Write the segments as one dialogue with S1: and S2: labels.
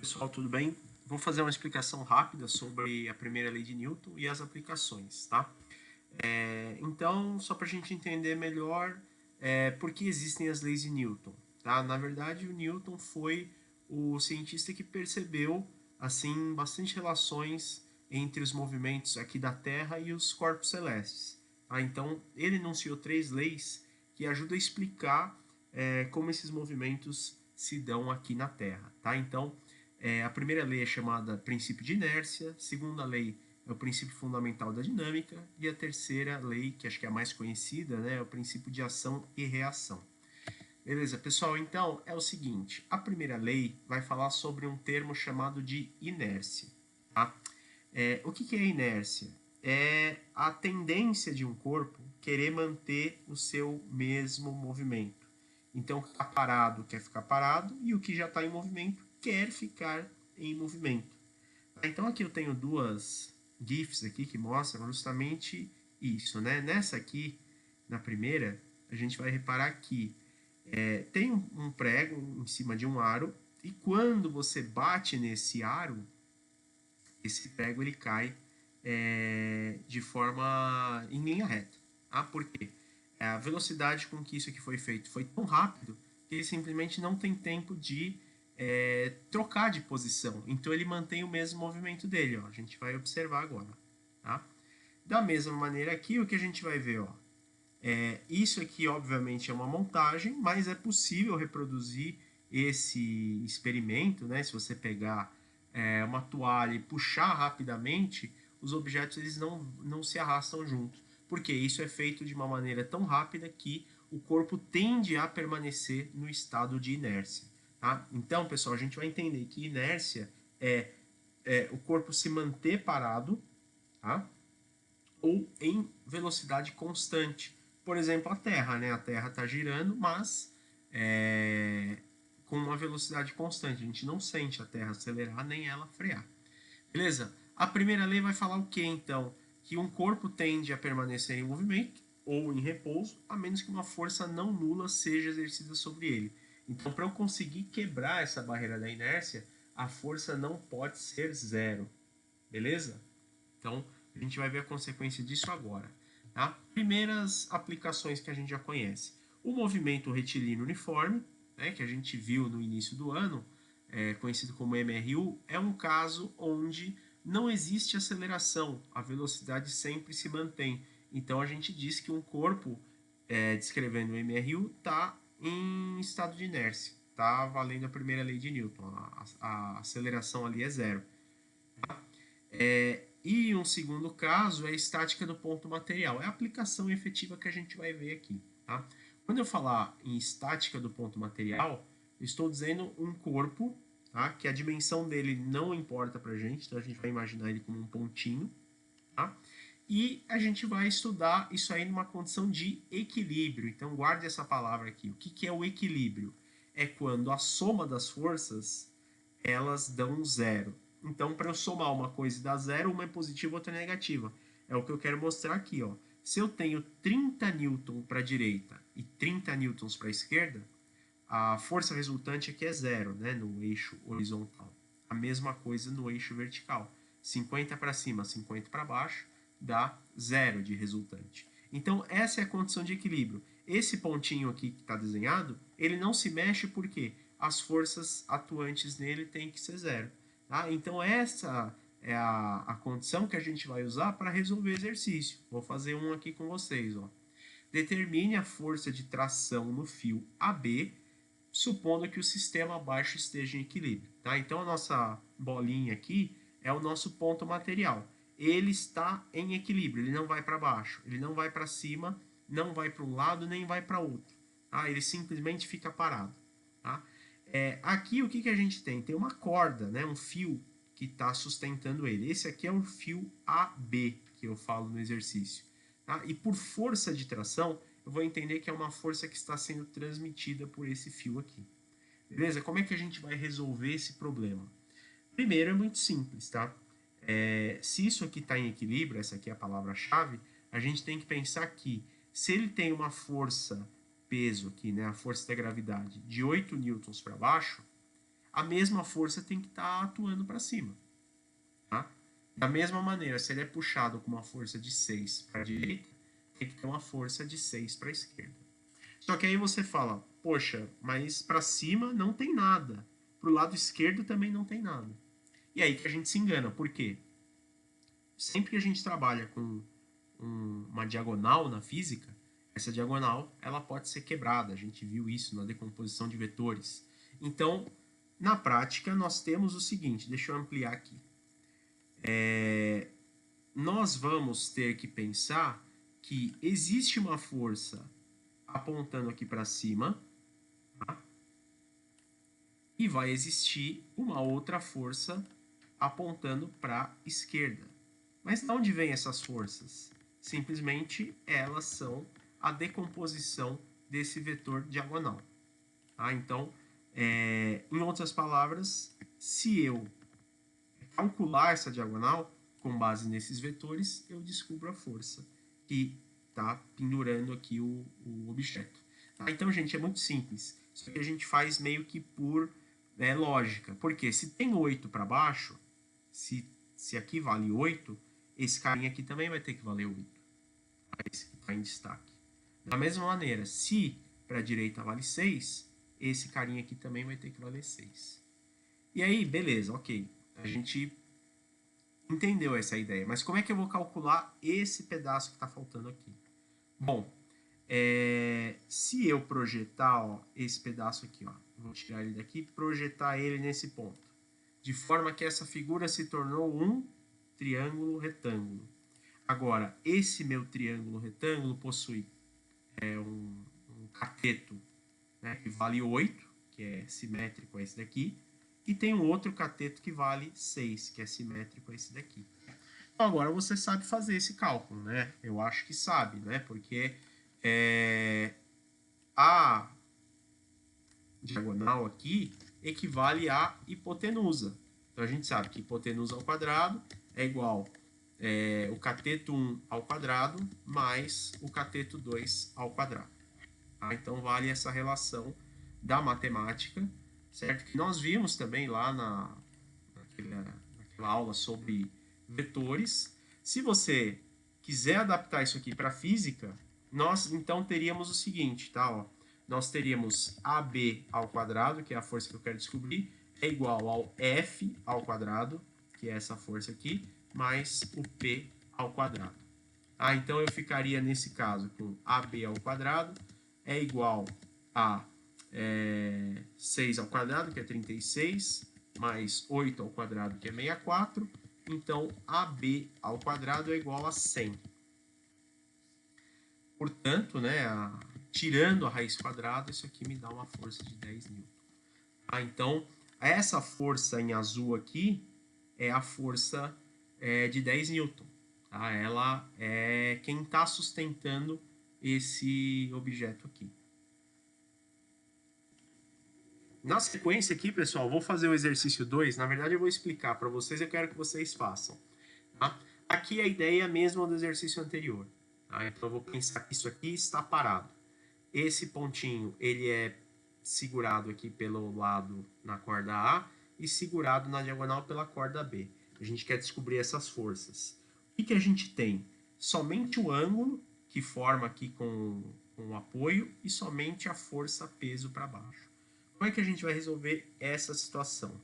S1: Pessoal, tudo bem? Vou fazer uma explicação rápida sobre a primeira lei de Newton e as aplicações, tá? Então, só para a gente entender melhor por que existem as leis de Newton, tá? Na verdade, o Newton foi o cientista que percebeu, assim, bastante relações entre os movimentos aqui da Terra e os corpos celestes, tá? Então, ele enunciou 3 leis que ajudam a explicar como esses movimentos se dão aqui na Terra, tá? Então, a primeira lei é chamada princípio de inércia, a segunda lei é o princípio fundamental da dinâmica, e a terceira lei, que acho que é a mais conhecida, né, é o princípio de ação e reação. Beleza, pessoal? Então, é o seguinte, a primeira lei vai falar sobre um termo chamado de inércia, tá? O que é inércia? É a tendência de um corpo querer manter o seu mesmo movimento. Então, o que está parado quer ficar parado e o que já está em movimento quer ficar em movimento. Então, aqui eu tenho duas GIFs aqui que mostram justamente isso, né? Nessa aqui, na primeira, a gente vai reparar que tem um prego em cima de um aro e quando você bate nesse aro, esse prego ele cai de forma em linha reta. Ah, por quê? A velocidade com que isso aqui foi feito foi tão rápido que ele simplesmente não tem tempo de trocar de posição. Então ele mantém o mesmo movimento dele. Ó. A gente vai observar agora. Tá? Da mesma maneira aqui, o que a gente vai ver? Ó, isso aqui, obviamente, é uma montagem, mas é possível reproduzir esse experimento, né? Se você pegar uma toalha e puxar rapidamente, os objetos eles não se arrastam juntos. Porque isso é feito de uma maneira tão rápida que o corpo tende a permanecer no estado de inércia. Tá? Então, pessoal, a gente vai entender que inércia é o corpo se manter parado, tá? Ou em velocidade constante. Por exemplo, a Terra, né? A Terra está girando, mas com uma velocidade constante. A gente não sente a Terra acelerar nem ela frear. Beleza? A primeira lei vai falar o que então? Que um corpo tende a permanecer em movimento ou em repouso, a menos que uma força não nula seja exercida sobre ele. Então, para eu conseguir quebrar essa barreira da inércia, a força não pode ser zero. Beleza? Então, a gente vai ver a consequência disso agora. Tá? Primeiras aplicações que a gente já conhece. O movimento retilíneo uniforme, né, que a gente viu no início do ano, conhecido como MRU, é um caso onde não existe aceleração, a velocidade sempre se mantém. Então, a gente diz que um corpo, descrevendo o MRU, está em estado de inércia. Está valendo a primeira lei de Newton. A aceleração ali é zero. E um segundo caso é a estática do ponto material. É a aplicação efetiva que a gente vai ver aqui. Tá? Quando eu falar em estática do ponto material, eu estou dizendo um corpo, tá? Que a dimensão dele não importa para a gente, então a gente vai imaginar ele como um pontinho. Tá? E a gente vai estudar isso aí numa condição de equilíbrio. Então guarde essa palavra aqui. O que é o equilíbrio? É quando a soma das forças elas dão zero. Então, para eu somar uma coisa e dar zero, uma é positiva, outra é negativa. É o que eu quero mostrar aqui. Ó. Se eu tenho 30 newtons para a direita e 30 newtons para a esquerda, a força resultante aqui é zero, né, no eixo horizontal. A mesma coisa no eixo vertical. 50 para cima, 50 para baixo, dá zero de resultante. Então, essa é a condição de equilíbrio. Esse pontinho aqui que está desenhado, ele não se mexe porque as forças atuantes nele têm que ser zero. Tá? Então, essa é a condição que a gente vai usar para resolver o exercício. Vou fazer um aqui com vocês. Ó. Determine a força de tração no fio AB, supondo que o sistema abaixo esteja em equilíbrio. Tá? Então, a nossa bolinha aqui é o nosso ponto material. Ele está em equilíbrio, ele não vai para baixo, ele não vai para cima, não vai para um lado, nem vai para outro. Tá? Ele simplesmente fica parado. Tá? Aqui o que a gente tem? Tem uma corda, né? Um fio que está sustentando ele. Esse aqui é o fio AB que eu falo no exercício. Tá? E por força de tração, eu vou entender que é uma força que está sendo transmitida por esse fio aqui. Beleza? Como é que a gente vai resolver esse problema? Primeiro é muito simples, tá? Se isso aqui está em equilíbrio, essa aqui é a palavra-chave, a gente tem que pensar que se ele tem uma força, peso aqui, né, a força da gravidade, de 8 newtons para baixo, a mesma força tem que estar atuando para cima. Tá? Da mesma maneira, se ele é puxado com uma força de 6 para a direita, tem que ter uma força de 6 para a esquerda. Só que aí você fala, poxa, mas para cima não tem nada. Para o lado esquerdo também não tem nada. E aí que a gente se engana. Por quê? Sempre que a gente trabalha com uma diagonal na física, essa diagonal ela pode ser quebrada. A gente viu isso na decomposição de vetores. Então, na prática, nós temos o seguinte, deixa eu ampliar aqui. Nós vamos ter que pensar que existe uma força apontando aqui para cima, tá? E vai existir uma outra força apontando para a esquerda. Mas de onde vêm essas forças? Simplesmente elas são a decomposição desse vetor diagonal. Tá? Então, em outras palavras, se eu calcular essa diagonal com base nesses vetores, eu descubro a força que está pendurando aqui o objeto. Tá? Então, gente, é muito simples. Isso aqui a gente faz meio que por lógica. Porque se tem 8 para baixo, se aqui vale 8, esse carinha aqui também vai ter que valer 8. Esse que está em destaque. Da mesma maneira, se para a direita vale 6, esse carinha aqui também vai ter que valer 6. E aí, beleza, ok. A gente entendeu essa ideia. Mas como é que eu vou calcular esse pedaço que está faltando aqui? Bom, se eu projetar esse pedaço aqui, vou tirar ele daqui e projetar ele nesse ponto, de forma que essa figura se tornou um triângulo retângulo. Agora, esse meu triângulo retângulo possui um cateto, né, que vale 8, que é simétrico a esse daqui, e tem um outro cateto que vale 6, que é simétrico a esse daqui. Então, agora você sabe fazer esse cálculo, né? Eu acho que sabe, né? Porque a diagonal aqui equivale à hipotenusa. Então, a gente sabe que hipotenusa ao quadrado é igual o cateto 1 ao quadrado mais o cateto 2 ao quadrado. Tá? Então, vale essa relação da matemática, certo? Que nós vimos também lá naquela aula sobre vetores. Se você quiser adaptar isso aqui para a física, nós então teríamos o seguinte, tá? Ó, nós teríamos AB ao quadrado, que é a força que eu quero descobrir, é igual ao F ao quadrado, que é essa força aqui, mais o P ao quadrado. Ah, então eu ficaria nesse caso com AB ao quadrado é igual a 6 ao quadrado, que é 36, mais 8 ao quadrado, que é 64. Então, AB ao quadrado é igual a 100. Portanto, né, tirando a raiz quadrada, isso aqui me dá uma força de 10 N. Ah, então, essa força em azul aqui é a força de 10 N. Tá? Ela é quem está sustentando esse objeto aqui. Na sequência aqui, pessoal, vou fazer o exercício 2. Na verdade, eu vou explicar para vocês, eu quero que vocês façam. Tá? Aqui a ideia é a mesma do exercício anterior. Tá? Então, eu vou pensar que isso aqui está parado. Esse pontinho, ele é segurado aqui pelo lado na corda A e segurado na diagonal pela corda B. A gente quer descobrir essas forças. O que a gente tem? Somente o ângulo que forma aqui com o apoio e somente a força peso para baixo. Como é que a gente vai resolver essa situação?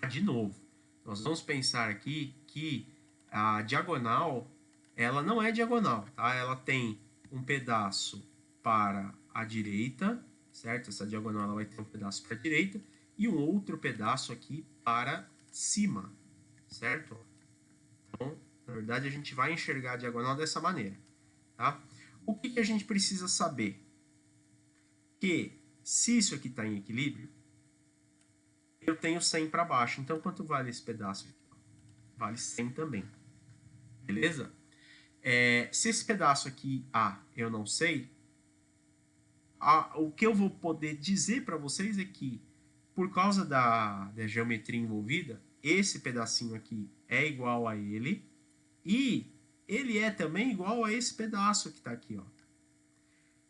S1: De novo, nós vamos pensar aqui que a diagonal, ela não é diagonal, tá? Ela tem um pedaço para a direita, certo? Essa diagonal ela vai ter um pedaço para a direita e um outro pedaço aqui para cima, certo? Então, na verdade, a gente vai enxergar a diagonal dessa maneira, tá? O que a gente precisa saber? Que se isso aqui está em equilíbrio, eu tenho 100 para baixo. Então, quanto vale esse pedaço? Vale 100 também. Beleza? Se esse pedaço aqui A eu não sei, o que eu vou poder dizer para vocês é que, por causa da geometria envolvida, esse pedacinho aqui é igual a ele e ele é também igual a esse pedaço que está aqui. Ó.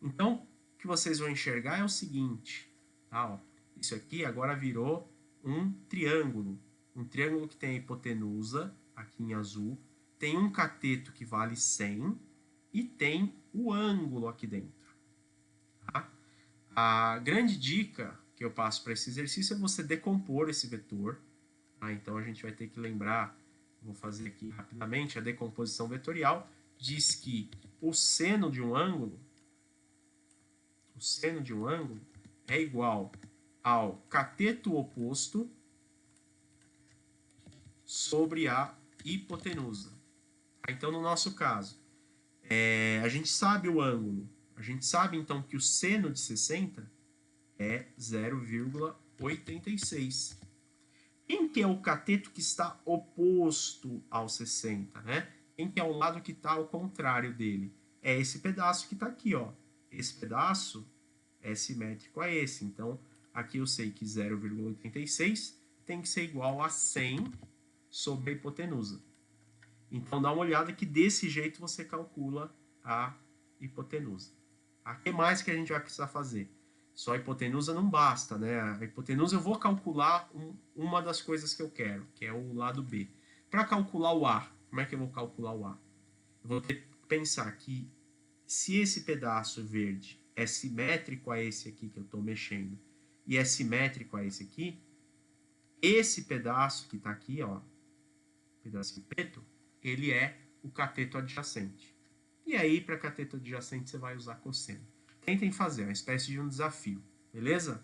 S1: Então, o que vocês vão enxergar é o seguinte, tá? Ó, Isso aqui agora virou um triângulo. Um triângulo que tem a hipotenusa, aqui em azul, tem um cateto que vale 100 e tem o ângulo aqui dentro. Tá? A grande dica que eu passo para esse exercício é você decompor esse vetor. Tá? Então a gente vai ter que lembrar, vou fazer aqui rapidamente, a decomposição vetorial diz que o seno de um ângulo é igual ao cateto oposto sobre a hipotenusa. Então, no nosso caso, a gente sabe o ângulo. A gente sabe, então, que o seno de 60 é 0,86. Quem que é o cateto que está oposto ao 60, né? Quem que é o lado que está ao contrário dele? É esse pedaço que está aqui, ó. Esse pedaço é simétrico a esse. Então, aqui eu sei que 0,86 tem que ser igual a 100 sobre a hipotenusa. Então, dá uma olhada que desse jeito você calcula a hipotenusa. O que mais que a gente vai precisar fazer? Só a hipotenusa não basta, né? A hipotenusa eu vou calcular uma das coisas que eu quero, que é o lado B. Para calcular o A, como é que eu vou calcular o A? Eu vou ter que pensar que se esse pedaço verde é simétrico a esse aqui que eu estou mexendo e é simétrico a esse pedaço que está aqui, ó, pedacinho preto, ele é o cateto adjacente. E aí, para cateto adjacente, você vai usar cosseno. Tentem fazer, é uma espécie de um desafio, beleza?